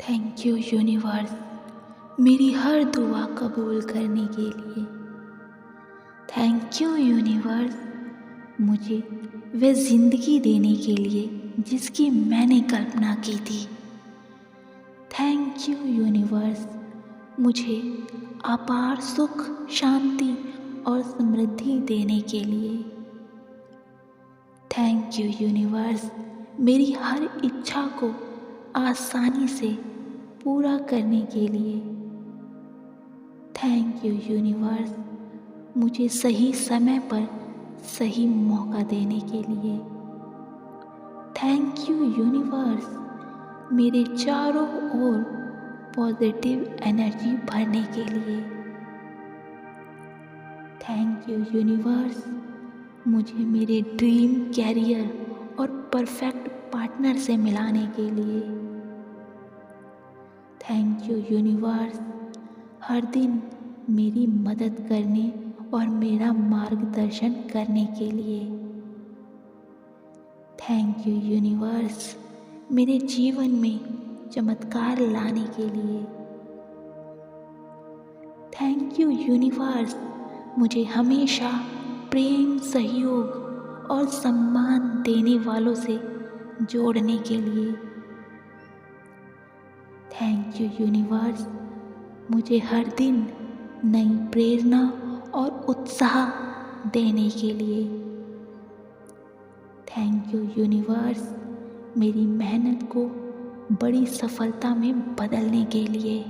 Thank you universe मेरी हर दुआ कबूल करने के लिए। थैंक यू यूनिवर्स मुझे वह ज़िंदगी देने के लिए जिसकी मैंने कल्पना की थी। थैंक यू यूनिवर्स मुझे अपार सुख, शांति और समृद्धि देने के लिए। थैंक यू यूनिवर्स मेरी हर इच्छा को आसानी से पूरा करने के लिए। थैंक यू यूनिवर्स मुझे सही समय पर सही मौका देने के लिए। थैंक यू यूनिवर्स मेरे चारों ओर पॉजिटिव एनर्जी भरने के लिए। थैंक यू यूनिवर्स मुझे मेरे ड्रीम कैरियर और परफेक्ट पार्टनर से मिलाने के लिए। थैंक यू यूनिवर्स हर दिन मेरी मदद करने और मेरा मार्गदर्शन करने के लिए। थैंक यू यूनिवर्स मेरे जीवन में चमत्कार लाने के लिए। थैंक यू यूनिवर्स मुझे हमेशा प्रेम, सहयोग और सम्मान देने वालों से जोड़ने के लिए। थैंक यू यूनिवर्स मुझे हर दिन नई प्रेरणा और उत्साह देने के लिए। थैंक यू यूनिवर्स मेरी मेहनत को बड़ी सफलता में बदलने के लिए।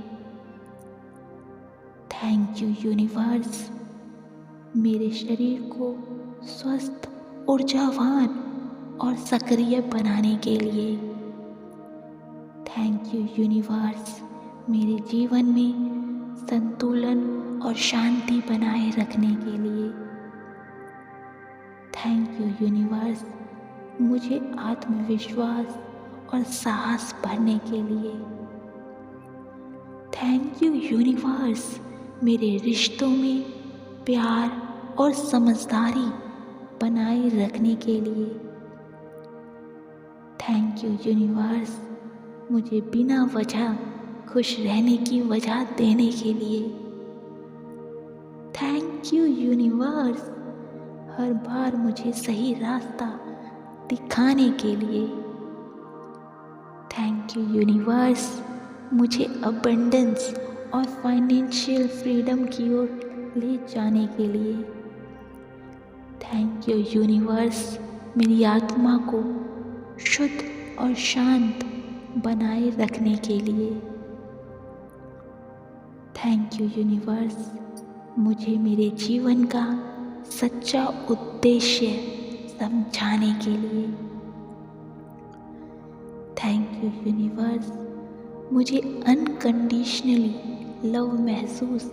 थैंक यू यूनिवर्स मेरे शरीर को स्वस्थ, ऊर्जावान और सक्रिय बनाने के लिए। थैंक यू यूनिवर्स मेरे जीवन में संतुलन और शांति बनाए रखने के लिए। थैंक यू यूनिवर्स मुझे आत्मविश्वास और साहस भरने के लिए। थैंक यू यूनिवर्स मेरे रिश्तों में प्यार और समझदारी बनाए रखने के लिए। थैंक यू यूनिवर्स मुझे बिना वजह खुश रहने की वजह देने के लिए। थैंक यू यूनिवर्स हर बार मुझे सही रास्ता दिखाने के लिए। थैंक यू यूनिवर्स मुझे अबंडेंस और फाइनेंशियल फ्रीडम की ओर ले जाने के लिए। थैंक यू यूनिवर्स मेरी आत्मा को शुद्ध और शांत बनाए रखने के लिए। थैंक यू यूनिवर्स मुझे मेरे जीवन का सच्चा उद्देश्य समझाने के लिए। थैंक यू यूनिवर्स मुझे अनकंडीशनली लव महसूस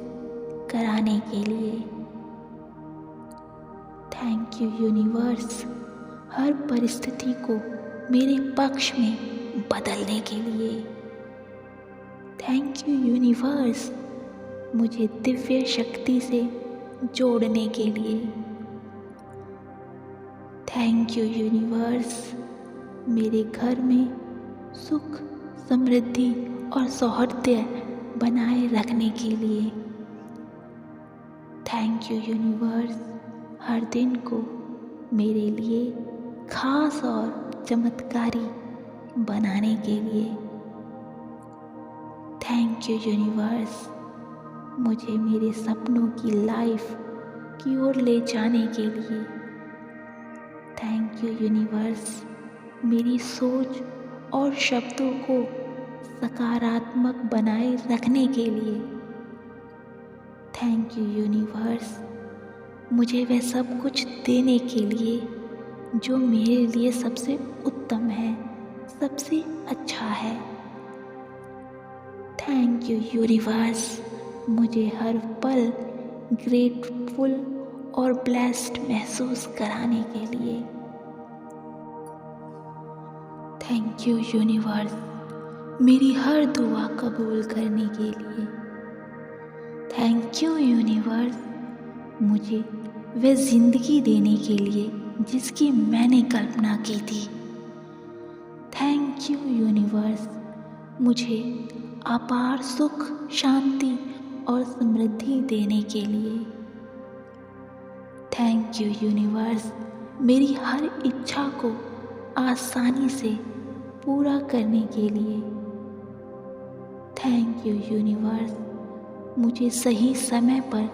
कराने के लिए। थैंक यू यूनिवर्स हर परिस्थिति को मेरे पक्ष में बदलने के लिए। थैंक यू यूनिवर्स मुझे दिव्य शक्ति से जोड़ने के लिए। थैंक यू यूनिवर्स मेरे घर में सुख, समृद्धि और सौहार्द बनाए रखने के लिए। थैंक यू यूनिवर्स हर दिन को मेरे लिए खास और चमत्कारी बनाने के लिए। थैंक यू यूनिवर्स मुझे मेरे सपनों की लाइफ की ओर ले जाने के लिए। थैंक यू यूनिवर्स मेरी सोच और शब्दों को सकारात्मक बनाए रखने के लिए। थैंक यू यूनिवर्स मुझे वह सब कुछ देने के लिए जो मेरे लिए सबसे उत्तम है, सबसे अच्छा है। थैंक यू यूनिवर्स मुझे हर पल ग्रेटफुल और ब्लेस्ड महसूस कराने के लिए। थैंक यू यूनिवर्स मेरी हर दुआ कबूल करने के लिए। थैंक यू यूनिवर्स मुझे वह ज़िंदगी देने के लिए जिसकी मैंने कल्पना की थी। थैंक यू यूनिवर्स मुझे अपार सुख, शांति और समृद्धि देने के लिए। थैंक यू यूनिवर्स, मेरी हर इच्छा को आसानी से पूरा करने के लिए। थैंक यू यूनिवर्स, मुझे सही समय पर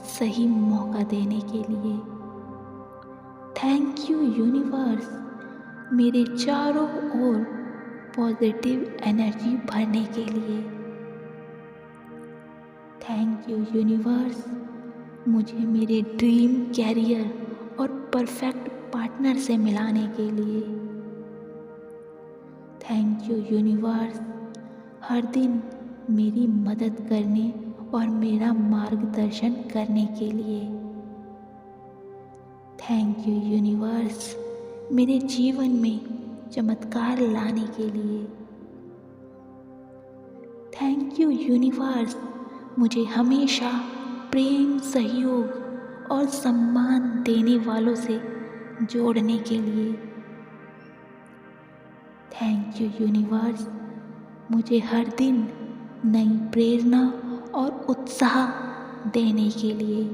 सही मौका देने के लिए। थैंक यू यूनिवर्स, मेरे चारों ओर पॉजिटिव एनर्जी भरने के लिए। थैंक यू यूनिवर्स, मुझे मेरे ड्रीम कैरियर और परफेक्ट पार्टनर से मिलाने के लिए। थैंक यू यूनिवर्स, हर दिन मेरी मदद करने और मेरा मार्गदर्शन करने के लिए। थैंक यू यूनिवर्स, मेरे जीवन में चमत्कार लाने के लिए। थैंक यू यूनिवर्स, मुझे हमेशा प्रेम, सहयोग और सम्मान देने वालों से जोड़ने के लिए। थैंक यू यूनिवर्स, मुझे हर दिन नई प्रेरणा और उत्साह देने के लिए।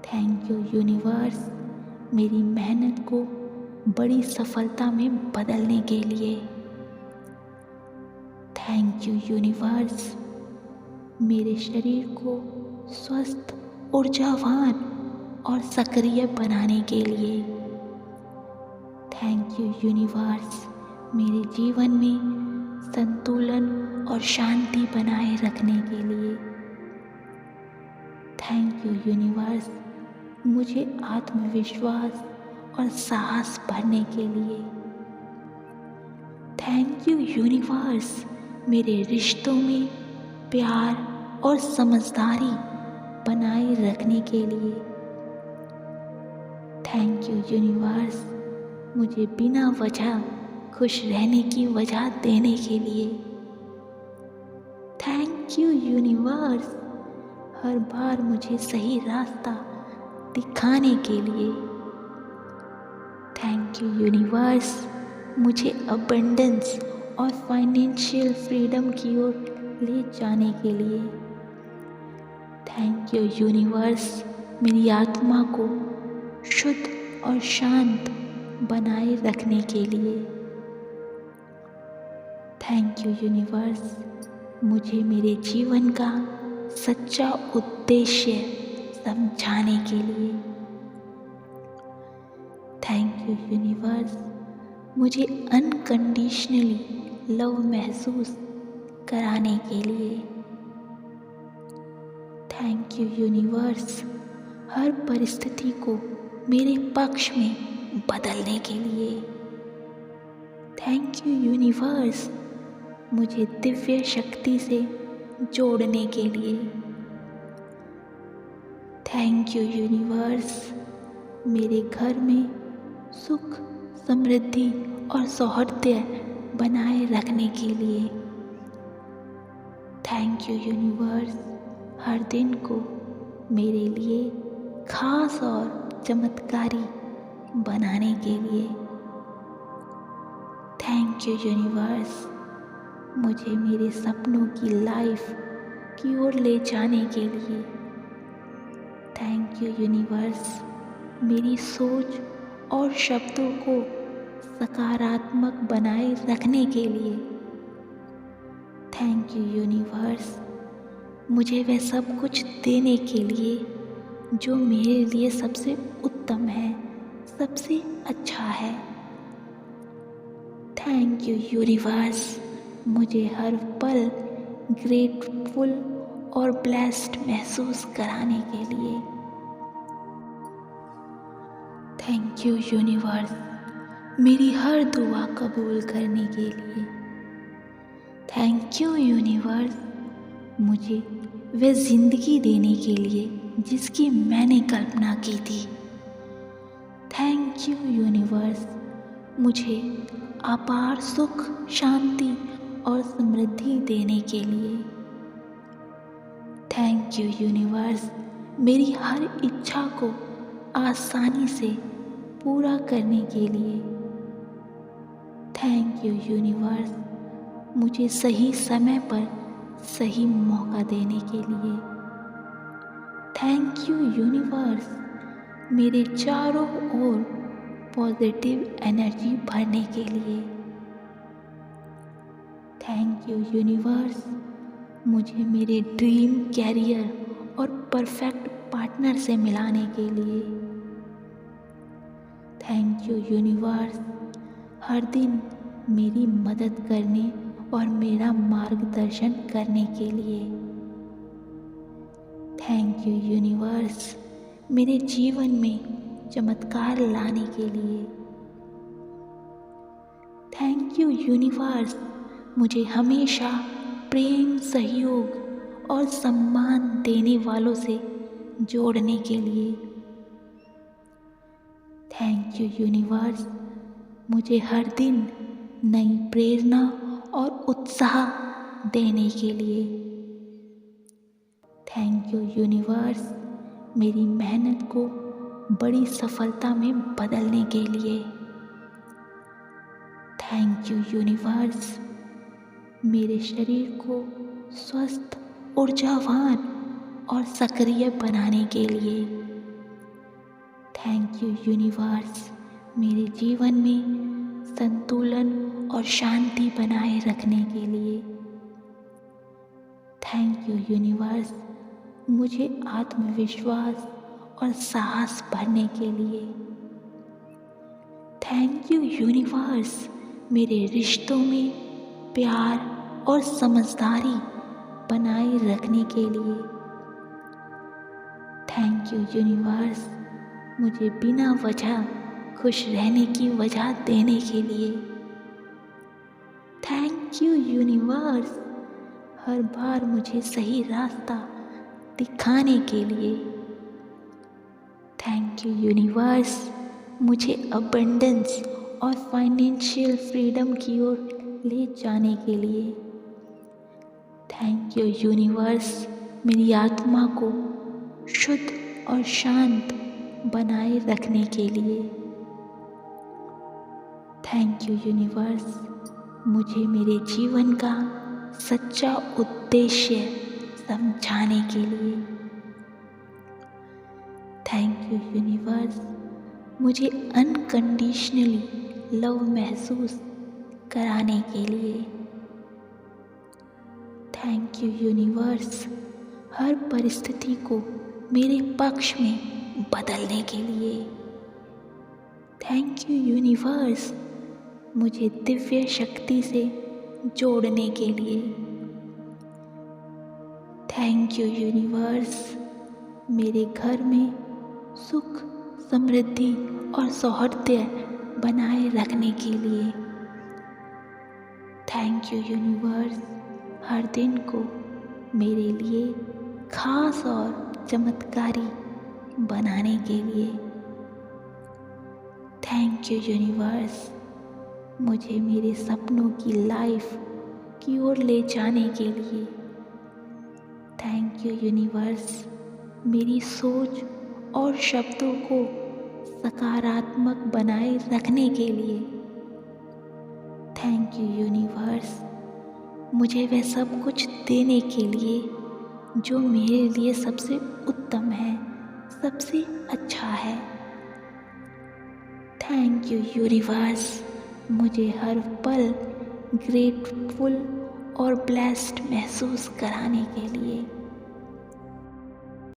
थैंक यू यूनिवर्स, मेरी मेहनत को बड़ी सफलता में बदलने के लिए। थैंक यू यूनिवर्स, मेरे शरीर को स्वस्थ, ऊर्जावान और सक्रिय बनाने के लिए। थैंक यू यूनिवर्स, मेरे जीवन में संतुलन और शांति बनाए रखने के लिए। थैंक यू यूनिवर्स, मुझे आत्मविश्वास और साहस भरने के लिए। थैंक यू यूनिवर्स, मेरे रिश्तों में प्यार और समझदारी बनाए रखने के लिए। थैंक यू यूनिवर्स, मुझे बिना वजह खुश रहने की वजह देने के लिए। थैंक यू यूनिवर्स, हर बार मुझे सही रास्ता दिखाने के लिए। थैंक यू यूनिवर्स, मुझे अबंडेंस और फाइनेंशियल फ्रीडम की ओर ले जाने के लिए। थैंक यू यूनिवर्स, मेरी आत्मा को शुद्ध और शांत बनाए रखने के लिए। थैंक यू यूनिवर्स, मुझे मेरे जीवन का सच्चा उद्देश्य समझाने के लिए। थैंक यू यूनिवर्स, मुझे अनकंडीशनली लव महसूस कराने के लिए। थैंक यू यूनिवर्स, हर परिस्थिति को मेरे पक्ष में बदलने के लिए। थैंक यू यूनिवर्स, मुझे दिव्य शक्ति से जोड़ने के लिए। थैंक यू यूनिवर्स, मेरे घर में सुख, समृद्धि और सौहार्द बनाए रखने के लिए। थैंक यू यूनिवर्स, हर दिन को मेरे लिए खास और चमत्कारी बनाने के लिए। थैंक यू यूनिवर्स, मुझे मेरे सपनों की लाइफ की ओर ले जाने के लिए। थैंक यू यूनिवर्स, मेरी सोच और शब्दों को सकारात्मक बनाए रखने के लिए। थैंक यू यूनिवर्स, मुझे वह सब कुछ देने के लिए जो मेरे लिए सबसे उत्तम है, सबसे अच्छा है। थैंक यू यूनिवर्स, मुझे हर पल ग्रेटफुल और ब्लेस्ड महसूस कराने के लिए। थैंक यू यूनिवर्स, मेरी हर दुआ कबूल करने के लिए। थैंक यू यूनिवर्स, मुझे वह ज़िंदगी देने के लिए जिसकी मैंने कल्पना की थी। थैंक यू यूनिवर्स, मुझे अपार सुख, शांति और समृद्धि देने के लिए। थैंक यू यूनिवर्स, मेरी हर इच्छा को आसानी से पूरा करने के लिए। थैंक यू यूनिवर्स, मुझे सही समय पर सही मौका देने के लिए। थैंक यू यूनिवर्स, मेरे चारों ओर पॉजिटिव एनर्जी भरने के लिए। थैंक यू यूनिवर्स, मुझे मेरे ड्रीम कैरियर और परफेक्ट पार्टनर से मिलाने के लिए। थैंक यू यूनिवर्स, हर दिन मेरी मदद करने और मेरा मार्गदर्शन करने के लिए। थैंक यू यूनिवर्स, मेरे जीवन में चमत्कार लाने के लिए। थैंक यू यूनिवर्स, मुझे हमेशा प्रेम, सहयोग और सम्मान देने वालों से जोड़ने के लिए। थैंक यू यूनिवर्स, मुझे हर दिन नई प्रेरणा और उत्साह देने के लिए। थैंक यू यूनिवर्स, मेरी मेहनत को बड़ी सफलता में बदलने के लिए। थैंक यू यूनिवर्स, मेरे शरीर को स्वस्थ, ऊर्जावान और सक्रिय बनाने के लिए। थैंक यू यूनिवर्स, मेरे जीवन में संतुलन और शांति बनाए रखने के लिए। थैंक यू यूनिवर्स, मुझे आत्मविश्वास और साहस भरने के लिए। थैंक यू यूनिवर्स, मेरे रिश्तों में प्यार और समझदारी बनाए रखने के लिए। थैंक यू यूनिवर्स, मुझे बिना वजह खुश रहने की वजह देने के लिए। थैंक यू यूनिवर्स, हर बार मुझे सही रास्ता दिखाने के लिए। थैंक यू यूनिवर्स, मुझे अबंडेंस और फाइनेंशियल फ्रीडम की ओर ले जाने के लिए। थैंक यू यूनिवर्स, मेरी आत्मा को शुद्ध और शांत बनाए रखने के लिए। थैंक यू यूनिवर्स, मुझे मेरे जीवन का सच्चा उद्देश्य समझाने के लिए। थैंक यू यूनिवर्स, मुझे अनकंडीशनली लव महसूस कराने के लिए। थैंक यू यूनिवर्स, हर परिस्थिति को मेरे पक्ष में बदलने के लिए। थैंक यू यूनिवर्स, मुझे दिव्य शक्ति से जोड़ने के लिए। थैंक यू यूनिवर्स, मेरे घर में सुख, समृद्धि और सौहार्द बनाए रखने के लिए। थैंक यू यूनिवर्स, हर दिन को मेरे लिए खास और चमत्कारी बनाने के लिए। थैंक यू यूनिवर्स, मुझे मेरे सपनों की लाइफ की ओर ले जाने के लिए। थैंक यू यूनिवर्स, मेरी सोच और शब्दों को सकारात्मक बनाए रखने के लिए। थैंक यू यूनिवर्स, मुझे वह सब कुछ देने के लिए जो मेरे लिए सबसे उत्तम है, सबसे अच्छा है। थैंक यू यूनिवर्स, मुझे हर पल ग्रेटफुल और ब्लेस्ड महसूस कराने के लिए।